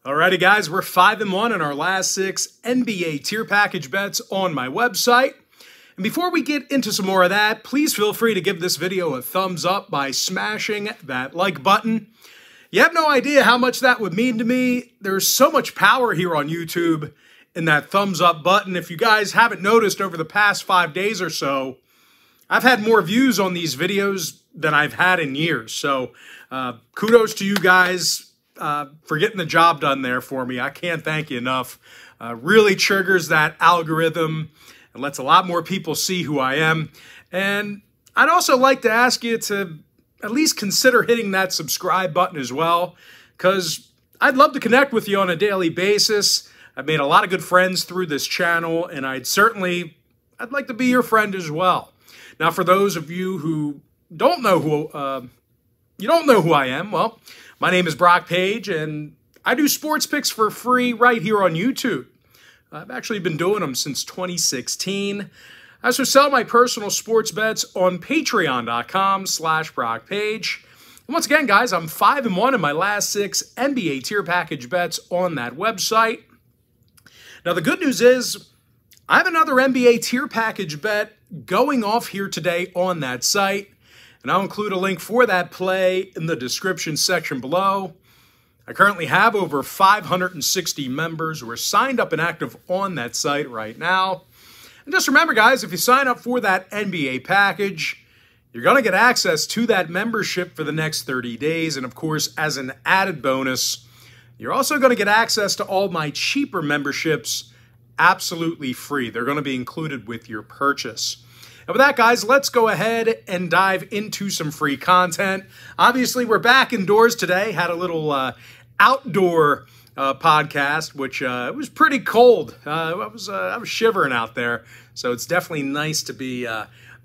Alrighty guys, we're 5-1 in our last 6 NBA tier package bets on my website. And before we get into some more of that, please feel free to give this video a thumbs up by smashing that like button. You have no idea how much that would mean to me. There's so much power here on YouTube in that thumbs up button. If you guys haven't noticed over the past 5 days or so, I've had more views on these videos than I've had in years. So kudos to you guys for getting the job done there for me. I can't thank you enough. Really triggers that algorithm and lets a lot more people see who I am. And I'd also like to ask you to at least consider hitting that subscribe button as well, because I'd love to connect with you on a daily basis. I've made a lot of good friends through this channel, and I'd like to be your friend as well. Now, for those of you who don't know who I am, well, my name is Brock Page, and I do sports picks for free right here on YouTube. I've actually been doing them since 2016. I also sell my personal sports bets on patreon.com/BrockPage. And once again, guys, I'm 5-1 in my last 6 NBA tier package bets on that website. Now, the good news is I have another NBA tier package bet going off here today on that site, and I'll include a link for that play in the description section below. I currently have over 560 members who are signed up and active on that site right now. And just remember, guys, if you sign up for that NBA package, you're going to get access to that membership for the next 30 days. And of course, as an added bonus, you're also going to get access to all my cheaper memberships absolutely free. They're going to be included with your purchase. And with that, guys, let's go ahead and dive into some free content. Obviously, we're back indoors today. Had a little outdoor podcast, which it was pretty cold. I was shivering out there, so it's definitely nice to be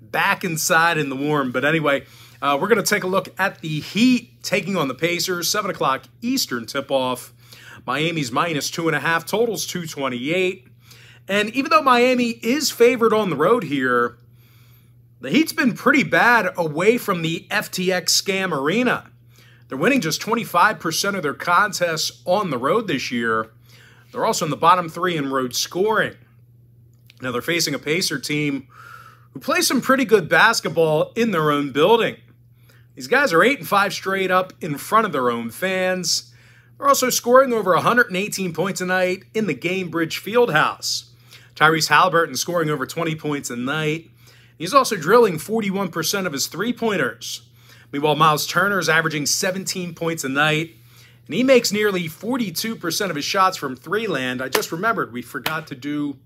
back inside in the warm. But anyway, we're going to take a look at the Heat taking on the Pacers, 7 o'clock Eastern tip-off. Miami's -2.5, totals 228. And even though Miami is favored on the road here, the Heat's been pretty bad away from the FTX scam arena. They're winning just 25% of their contests on the road this year. They're also in the bottom 3 in road scoring. Now, they're facing a Pacer team who plays some pretty good basketball in their own building. These guys are 8-5 straight up in front of their own fans. They're also scoring over 118 points a night in the Gainbridge Fieldhouse. Tyrese Halliburton scoring over 20 points a night. He's also drilling 41% of his three-pointers. Meanwhile, Miles Turner is averaging 17 points a night, and he makes nearly 42% of his shots from three-land. I just remembered we forgot to do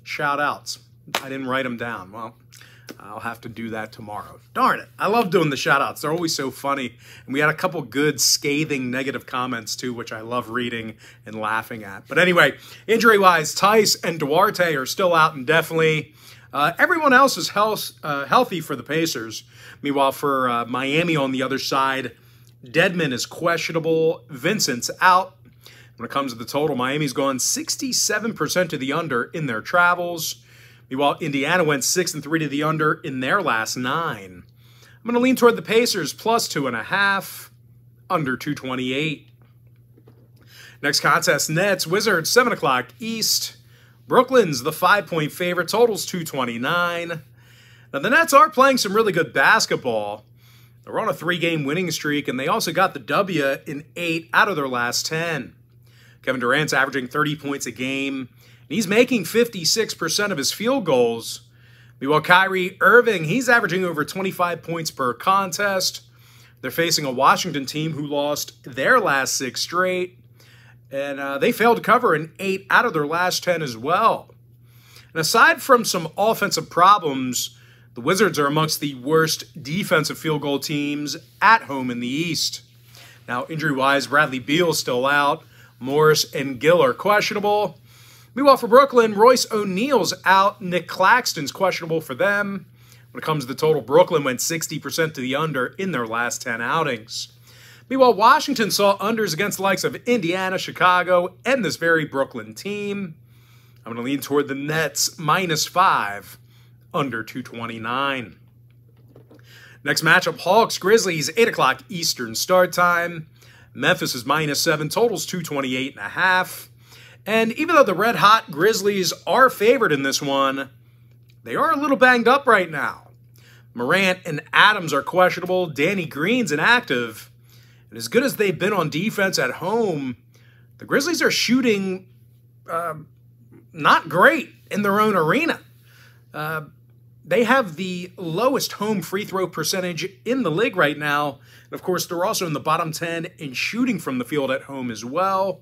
shout-outs. I didn't write them down. Well, I'll have to do that tomorrow. Darn it. I love doing the shout-outs. They're always so funny. And we had a couple good, scathing, negative comments, too, which I love reading and laughing at. But anyway, injury-wise, Tice and Duarte are still out indefinitely. Everyone else is healthy for the Pacers. Meanwhile, for Miami on the other side, Dedmon is questionable. Vincent's out. When it comes to the total, Miami's gone 67% to the under in their travels. Meanwhile, Indiana went 6-3 to the under in their last 9. I'm going to lean toward the Pacers plus 2.5, under 228. Next contest, Nets, Wizards, 7 o'clock East. Brooklyn's the 5-point favorite, totals 229. Now, the Nets are playing some really good basketball. They're on a 3-game winning streak, and they also got the W in 8 out of their last 10. Kevin Durant's averaging 30 points a game, and he's making 56% of his field goals. Meanwhile, Kyrie Irving, he's averaging over 25 points per contest. They're facing a Washington team who lost their last 6 straight. And they failed to cover in 8 out of their last 10 as well. And aside from some offensive problems, the Wizards are amongst the worst defensive field goal teams at home in the East. Now, injury-wise, Bradley Beal's still out. Morris and Gill are questionable. Meanwhile, for Brooklyn, Royce O'Neal's out. Nick Claxton's questionable for them. When it comes to the total, Brooklyn went 60% to the under in their last 10 outings. Meanwhile, Washington saw unders against the likes of Indiana, Chicago, and this very Brooklyn team. I'm going to lean toward the Nets, -5, under 229. Next matchup, Hawks, Grizzlies, 8 o'clock Eastern start time. Memphis is -7, totals 228.5. And even though the red-hot Grizzlies are favored in this one, they are a little banged up right now. Morant and Adams are questionable. Danny Green's inactive. And as good as they've been on defense at home, the Grizzlies are shooting not great in their own arena. They have the lowest home free throw percentage in the league right now. And of course, they're also in the bottom 10 in shooting from the field at home as well.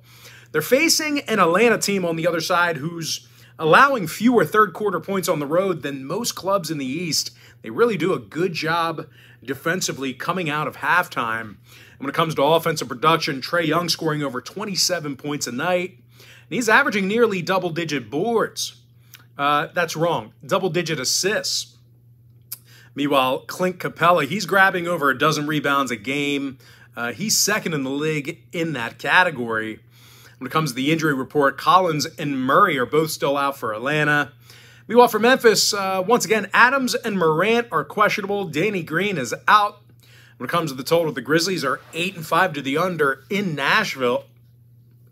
They're facing an Atlanta team on the other side who's allowing fewer third-quarter points on the road than most clubs in the East. They really do a good job defensively coming out of halftime. And when it comes to offensive production, Trae Young scoring over 27 points a night. And he's averaging nearly double-digit boards. That's wrong. Double-digit assists. Meanwhile, Clint Capella, he's grabbing over a dozen rebounds a game. He's second in the league in that category. When it comes to the injury report, Collins and Murray are both still out for Atlanta. Meanwhile, for Memphis, once again, Adams and Morant are questionable. Danny Green is out. When it comes to the total, the Grizzlies are 8-5 to the under in Nashville,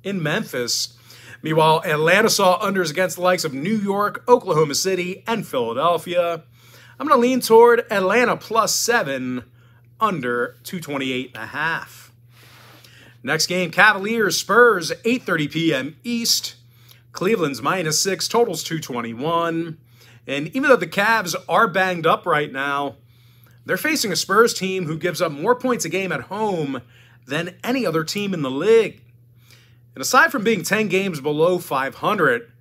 in Memphis. Meanwhile, Atlanta saw unders against the likes of New York, Oklahoma City, and Philadelphia. I'm going to lean toward Atlanta +7, under 228.5. Next game, Cavaliers, Spurs, 8:30 p.m. East. Cleveland's -6, totals 221. And even though the Cavs are banged up right now, they're facing a Spurs team who gives up more points a game at home than any other team in the league. And aside from being 10 games below 500,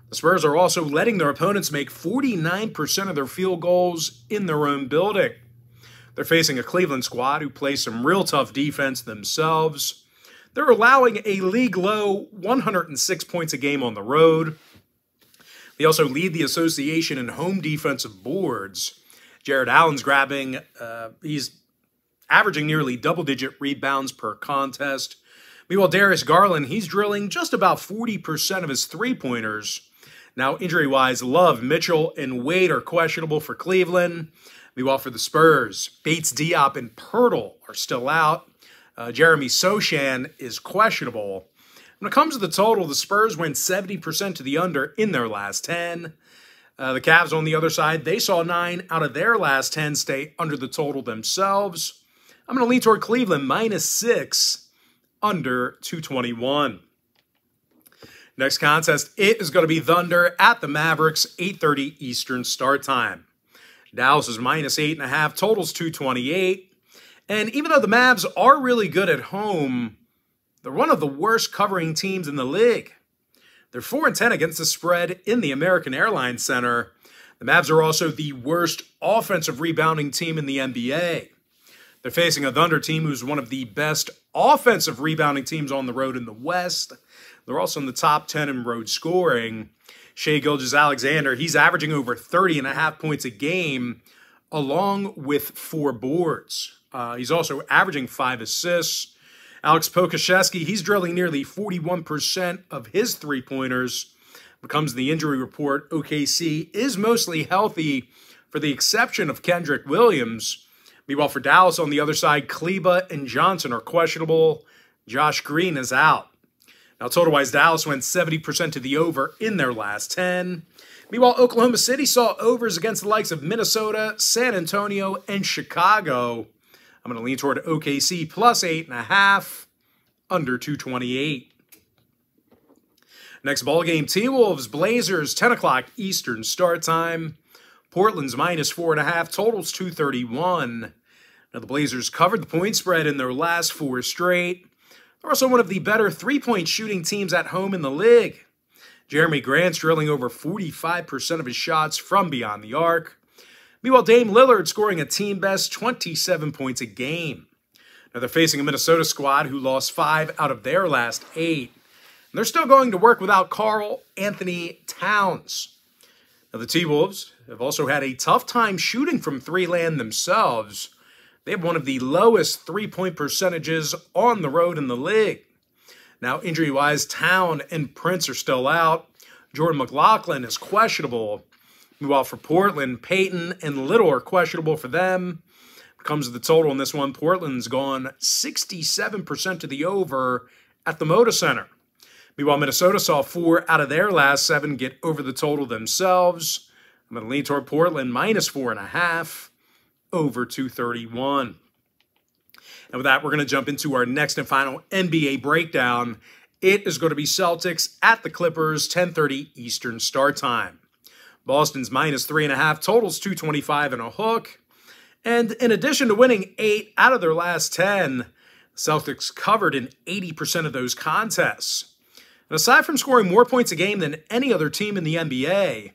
the Spurs are also letting their opponents make 49% of their field goals in their own building. They're facing a Cleveland squad who plays some real tough defense themselves. They're allowing a league-low 106 points a game on the road. They also lead the association in home defensive boards. Jared Allen's he's averaging nearly double-digit rebounds per contest. Meanwhile, Darius Garland, he's drilling just about 40% of his three-pointers. Now, injury-wise, Love, Mitchell, and Wade are questionable for Cleveland. Meanwhile, for the Spurs, Bates, Diop, and Pirtle are still out. Jeremy Sochan is questionable. When it comes to the total, the Spurs went 70% to the under in their last 10. The Cavs on the other side, they saw 9 out of their last 10 stay under the total themselves. I'm going to lean toward Cleveland -6, under 221. Next contest, it is going to be Thunder at the Mavericks, 8:30 Eastern start time. Dallas is -8.5, totals 228. And even though the Mavs are really good at home, they're one of the worst covering teams in the league. They're 4-10 against the spread in the American Airlines Center. The Mavs are also the worst offensive rebounding team in the NBA. They're facing a Thunder team who's one of the best offensive rebounding teams on the road in the West. They're also in the top 10 in road scoring. Shai Gilgeous-Alexander, he's averaging over 30.5 points a game, along with 4 boards. He's also averaging 5 assists. Alex Pokusevski, he's drilling nearly 41% of his three-pointers. When it comes to the injury report, OKC is mostly healthy for the exception of Kendrick Williams. Meanwhile, for Dallas on the other side, Kleba and Johnson are questionable. Josh Green is out. Now, total-wise, Dallas went 70% to the over in their last 10. Meanwhile, Oklahoma City saw overs against the likes of Minnesota, San Antonio, and Chicago. I'm going to lean toward OKC +8.5, under 228. Next ball game, T-Wolves, Blazers, 10 o'clock Eastern start time. Portland's -4.5, totals 231. Now, the Blazers covered the point spread in their last 4 straight. They're also one of the better three-point shooting teams at home in the league. Jeremy Grant's drilling over 45% of his shots from beyond the arc. Meanwhile, Dame Lillard scoring a team-best 27 points a game. Now, they're facing a Minnesota squad who lost 5 out of their last 8. And they're still going to work without Karl Anthony Towns. Now, the T-Wolves have also had a tough time shooting from three-land themselves. They have one of the lowest three-point percentages on the road in the league. Now, injury-wise, Town and Prince are still out. Jordan McLaughlin is questionable. Meanwhile, for Portland, Payton and Little are questionable for them. When it comes to the total in this one, Portland's gone 67% to the over at the Moda Center. Meanwhile, Minnesota saw 4 out of their last 7 get over the total themselves. I'm going to lean toward Portland minus 4.5 over 231. And with that, we're going to jump into our next and final NBA breakdown. It is going to be Celtics at the Clippers, 10:30 Eastern start time. Boston's minus 3.5, totals 225 and a hook. And in addition to winning 8 out of their last 10, the Celtics covered in 80% of those contests. And aside from scoring more points a game than any other team in the NBA,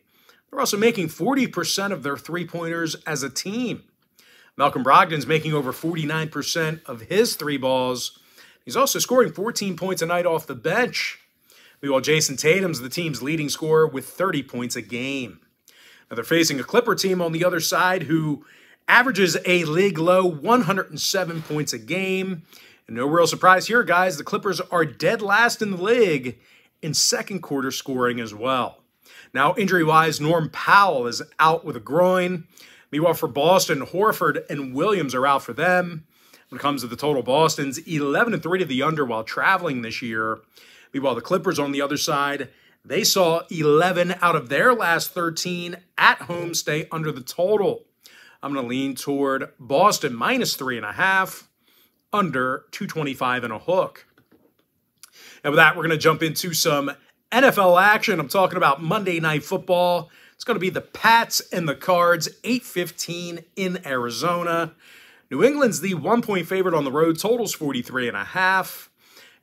they're also making 40% of their three-pointers as a team. Malcolm Brogdon's making over 49% of his 3 balls. He's also scoring 14 points a night off the bench. Meanwhile, Jason Tatum's the team's leading scorer with 30 points a game. Now they're facing a Clipper team on the other side who averages a league-low 107 points a game. And no real surprise here, guys. The Clippers are dead last in the league in second quarter scoring as well. Now, injury-wise, Norm Powell is out with a groin. Meanwhile, for Boston, Horford and Williams are out for them. When it comes to the total, Boston's 11-3 to the under while traveling this year. Meanwhile, the Clippers on the other side, they saw 11 out of their last 13 at home stay under the total. I'm going to lean toward Boston minus 3.5, under 225 and a hook. And with that, we're going to jump into some NFL action. I'm talking about Monday Night Football. It's going to be the Pats and the Cards, 8:15 in Arizona. New England's the 1-point favorite on the road. Total's 43.5.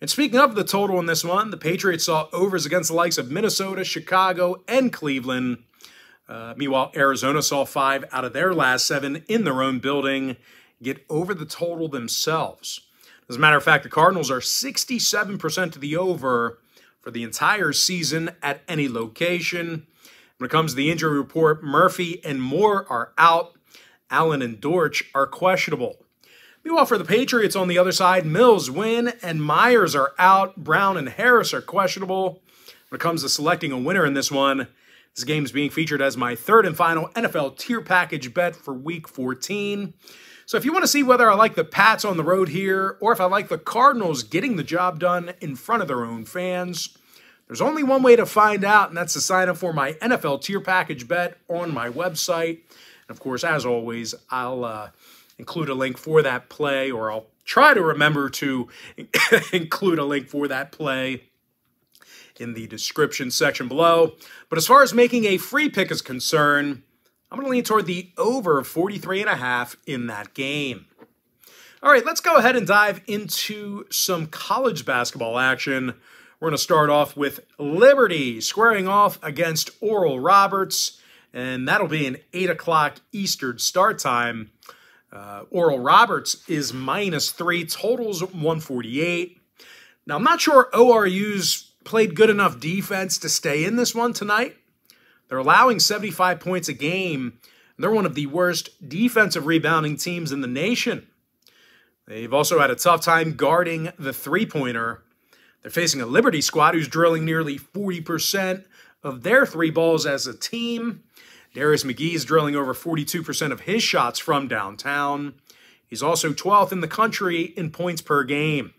And speaking of the total in this one, the Patriots saw overs against the likes of Minnesota, Chicago, and Cleveland. Meanwhile, Arizona saw 5 out of their last 7 in their own building get over the total themselves. As a matter of fact, the Cardinals are 67% to the over for the entire season at any location. When it comes to the injury report, Murphy and Moore are out. Allen and Dortch are questionable. Meanwhile, for the Patriots on the other side, Mills, Wynn, and Myers are out. Brown and Harris are questionable. When it comes to selecting a winner in this one, this game is being featured as my third and final NFL tier package bet for Week 14. So if you want to see whether I like the Pats on the road here or if I like the Cardinals getting the job done in front of their own fans, there's only one way to find out, and that's to sign up for my NFL tier package bet on my website. And of course, as always, I'll include a link for that play, or I'll try to remember to include a link for that play in the description section below. But as far as making a free pick is concerned, I'm going to lean toward the over 43.5 in that game. All right, let's go ahead and dive into some college basketball action. We're going to start off with Liberty squaring off against Oral Roberts, and that'll be an 8 o'clock Eastern start time. Oral Roberts is minus 3, totals 148. Now, I'm not sure ORU's played good enough defense to stay in this one tonight. They're allowing 75 points a game. They're one of the worst defensive rebounding teams in the nation. They've also had a tough time guarding the three-pointer. They're facing a Liberty squad who's drilling nearly 40% of their 3 balls as a team. Darius McGee's drilling over 42% of his shots from downtown. He's also 12th in the country in points per game.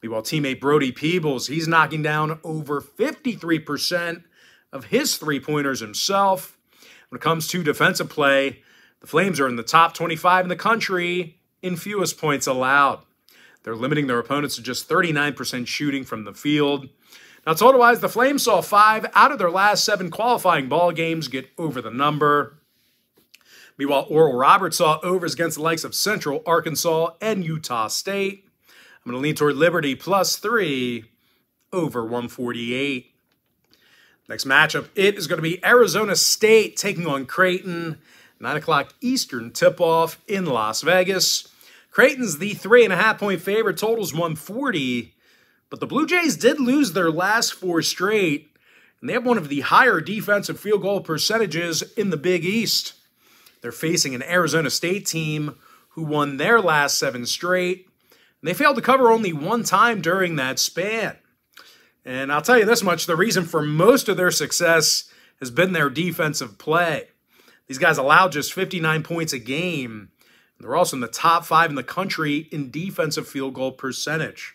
Meanwhile, teammate Brody Peebles, he's knocking down over 53% of his three-pointers himself. When it comes to defensive play, the Flames are in the top 25 in the country in fewest points allowed. They're limiting their opponents to just 39% shooting from the field. Now, total-wise, the Flames saw 5 out of their last 7 qualifying ball games get over the number. Meanwhile, Oral Roberts saw overs against the likes of Central Arkansas and Utah State. I'm going to lean toward Liberty plus 3 over 148. Next matchup, it is going to be Arizona State taking on Creighton. 9 o'clock Eastern tip-off in Las Vegas. Creighton's the 3.5-point favorite, totals 140. But the Blue Jays did lose their last 4 straight, and they have one of the higher defensive field goal percentages in the Big East. They're facing an Arizona State team who won their last 7 straight, and they failed to cover only 1 time during that span. And I'll tell you this much, the reason for most of their success has been their defensive play. These guys allowed just 59 points a game. They're also in the top 5 in the country in defensive field goal percentage.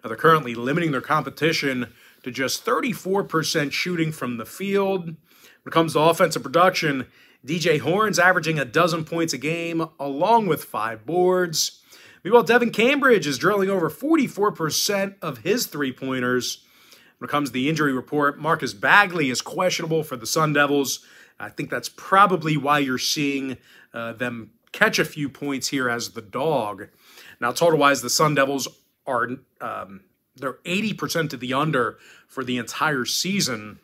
Now, they're currently limiting their competition to just 34% shooting from the field. When it comes to offensive production, DJ Horn's averaging 12 points a game, along with 5 boards. Meanwhile, Devin Cambridge is drilling over 44% of his three-pointers. When it comes to the injury report, Marcus Bagley is questionable for the Sun Devils. I think that's probably why you're seeing them catch a few points here as the dog. Now, total-wise, the Sun Devils are they're 80% to the under for the entire season.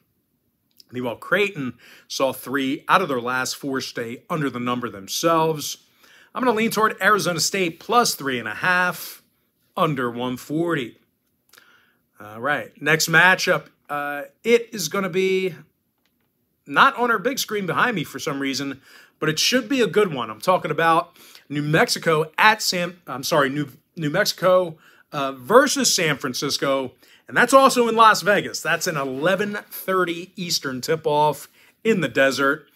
Meanwhile, Creighton saw 3 out of their last 4 stay under the number themselves. I'm going to lean toward Arizona State plus 3.5, under 140. All right, next matchup, it is going to be not on our big screen behind me for some reason, but it should be a good one. I'm talking about New Mexico New Mexico versus San Francisco, and that's also in Las Vegas. That's an 11:30 Eastern tip-off in the desert.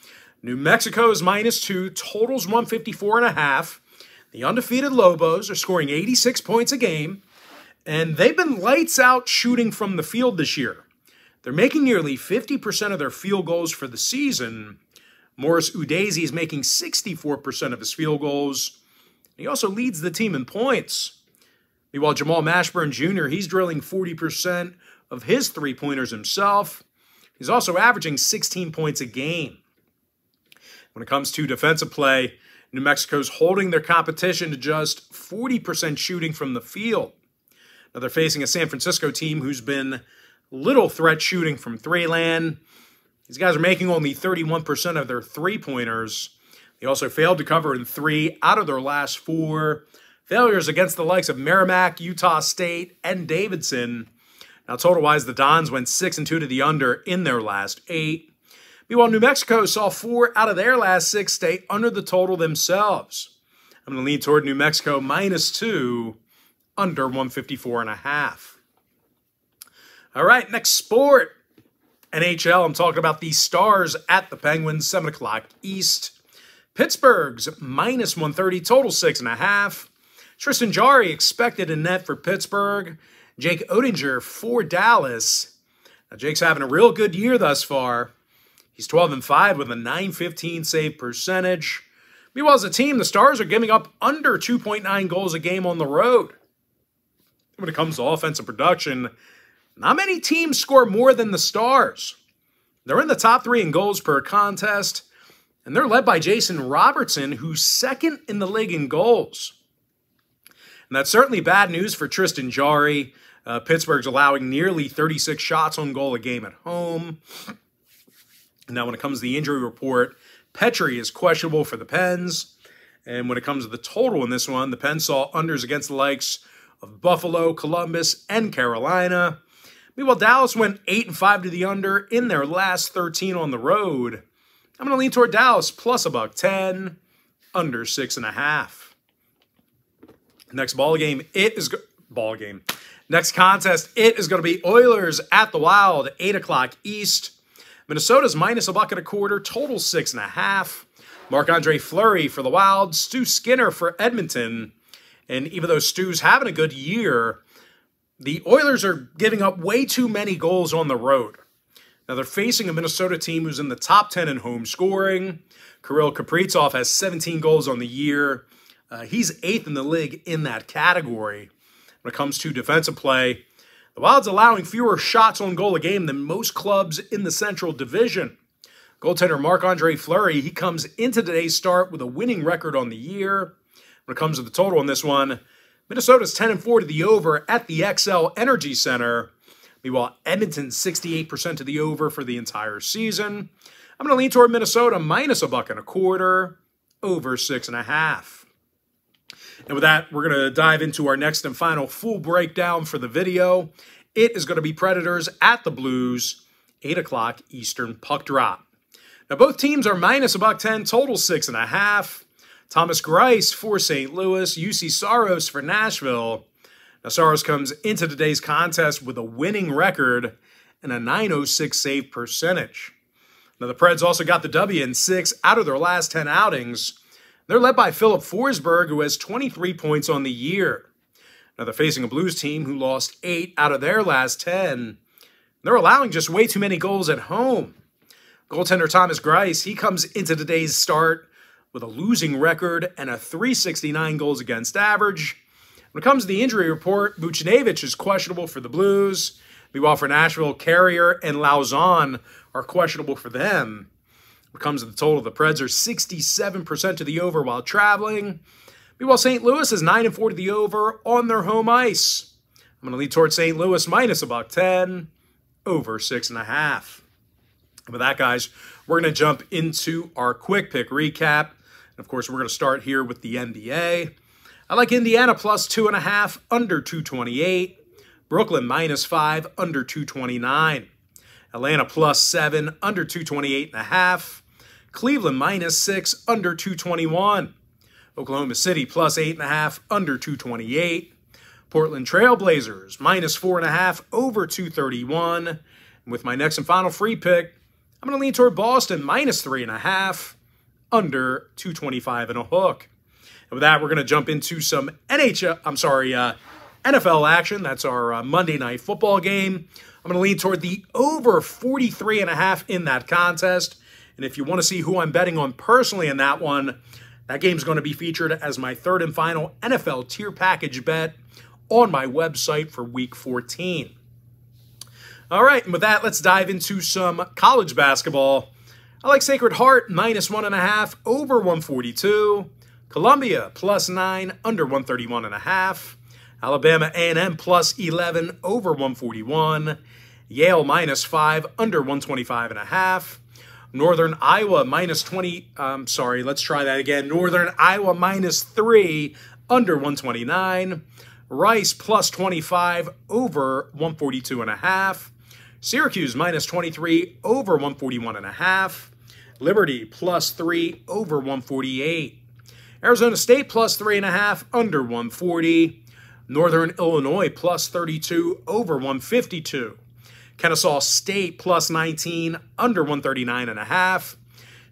New Mexico is -2, totals 154.5. The undefeated Lobos are scoring 86 points a game, and they've been lights out shooting from the field this year. They're making nearly 50% of their field goals for the season. Morris Udeze is making 64% of his field goals. He also leads the team in points. Meanwhile, Jamal Mashburn Jr., he's drilling 40% of his three-pointers himself. He's also averaging 16 points a game. When it comes to defensive play, New Mexico's holding their competition to just 40% shooting from the field. Now, they're facing a San Francisco team who's been little threat shooting from three-land. These guys are making only 31% of their three-pointers. They also failed to cover in 3 out of their last 4. Failures against the likes of Merrimack, Utah State, and Davidson. Now, total-wise, the Dons went 6-2 to the under in their last 8. Meanwhile, New Mexico saw 4 out of their last 6 stay under the total themselves. I'm going to lean toward New Mexico -2, under 154.5. All right, next sport. NHL, I'm talking about the Stars at the Penguins, 7 o'clock East. Pittsburgh's -130, total 6.5. Tristan Jarry expected in net for Pittsburgh. Jake Oettinger for Dallas. Now, Jake's having a real good year thus far. He's 12-5 with a .915 save percentage. Meanwhile, as a team, the Stars are giving up under 2.9 goals a game on the road. When it comes to offensive production, not many teams score more than the Stars. They're in the top 3 in goals per contest, and they're led by Jason Robertson, who's 2nd in the league in goals. And that's certainly bad news for Tristan Jarry. Pittsburgh's allowing nearly 36 shots on goal a game at home. Now, when it comes to the injury report, Petrie is questionable for the Pens. And when it comes to the total in this one, the Pens saw unders against the likes of Buffalo, Columbus, and Carolina. Meanwhile, Dallas went 8-5 to the under in their last 13 on the road. I'm going to lean toward Dallas plus $1.10, under 6.5. Next Next contest, it is going to be Oilers at the Wild, 8 o'clock East. Minnesota's -1.25, total 6.5. Marc-Andre Fleury for the Wild, Stu Skinner for Edmonton. And even though Stu's having a good year, the Oilers are giving up way too many goals on the road. Now, they're facing a Minnesota team who's in the top 10 in home scoring. Kirill Kaprizov has 17 goals on the year. He's 8th in the league in that category. When it comes to defensive play, the Wild's allowing fewer shots on goal a game than most clubs in the Central Division. Goaltender Marc-Andre Fleury, he comes into today's start with a winning record on the year. When it comes to the total on this one, Minnesota's 10-4 to the over at the XL Energy Center. Meanwhile, Edmonton's 68% to the over for the entire season. I'm going to lean toward Minnesota -1.25, over 6.5. And with that, we're going to dive into our next and final full breakdown for the video. It is going to be Predators at the Blues, 8 o'clock Eastern puck drop. Now, both teams are -110, total 6.5. Thomas Greiss for St. Louis, UC Saros for Nashville. Now, Saros comes into today's contest with a winning record and a .906 save percentage. Now, the Preds also got the W in 6 out of their last 10 outings. They're led by Philip Forsberg, who has 23 points on the year. Now, they're facing a Blues team who lost 8 out of their last 10. They're allowing just way too many goals at home. Goaltender Thomas Greiss, he comes into today's start with a losing record and a .369 goals against average. When it comes to the injury report, Buchnevich is questionable for the Blues. Meanwhile, for Nashville, Carrier and Lauzon are questionable for them. When it comes to the total, the Preds are 67% to the over while traveling. Meanwhile, St. Louis is 9-4 to the over on their home ice. I'm going to lead towards St. Louis minus $1.10, over 6.5. And with that, guys, we're going to jump into our quick pick recap. And of course, we're going to start here with the NBA. I like Indiana plus 2.5, under 228. Brooklyn minus 5, under 229. Atlanta plus 7, under 228.5. Cleveland minus 6, under 221. Oklahoma City plus 8.5, under 228. Portland Trailblazers minus 4.5, over 231. And with my next and final free pick, I'm going to lean toward Boston minus 3.5, under 225 and a hook. And with that, we're going to jump into some NFL action. That's our Monday Night Football game. I'm going to lean toward the over 43.5 in that contest. And if you want to see who I'm betting on personally in that one, that game's going to be featured as my third and final NFL tier package bet on my website for Week 14. All right, and with that, let's dive into some college basketball. I like Sacred Heart minus 1.5, over 142. Columbia plus 9, under 131.5. Alabama A&M plus 11, over 141. Yale minus 5, under 125.5. Northern Iowa minus 20, let's try that again. Northern Iowa minus 3, under 129. Rice plus 25, over 142.5. Syracuse minus 23, over 141.5. Liberty plus 3, over 148. Arizona State plus 3.5, under 140. Northern Illinois plus 32, over 152. Kennesaw State plus 19, under 139.5.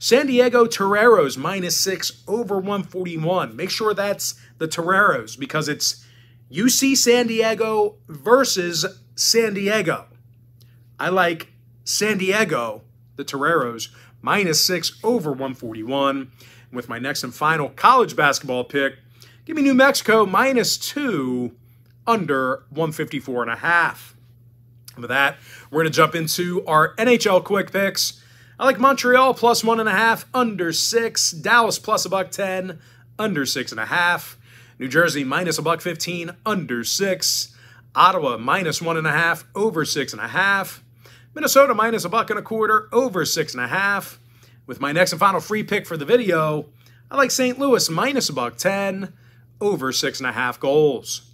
San Diego Toreros minus 6, over 141. Make sure that's the Toreros because it's UC San Diego versus San Diego. I like San Diego, the Toreros, minus 6, over 141. And with my next and final college basketball pick, give me New Mexico minus 2, under 154.5. And with that, we're going to jump into our NHL quick picks. I like Montreal plus 1.5, under 6. Dallas plus $1.10, under 6.5. New Jersey minus $1.15, under 6. Ottawa minus 1.5, over 6.5. Minnesota minus $1.25, over 6.5. With my next and final free pick for the video, I like St. Louis minus $1.10, over 6.5 goals.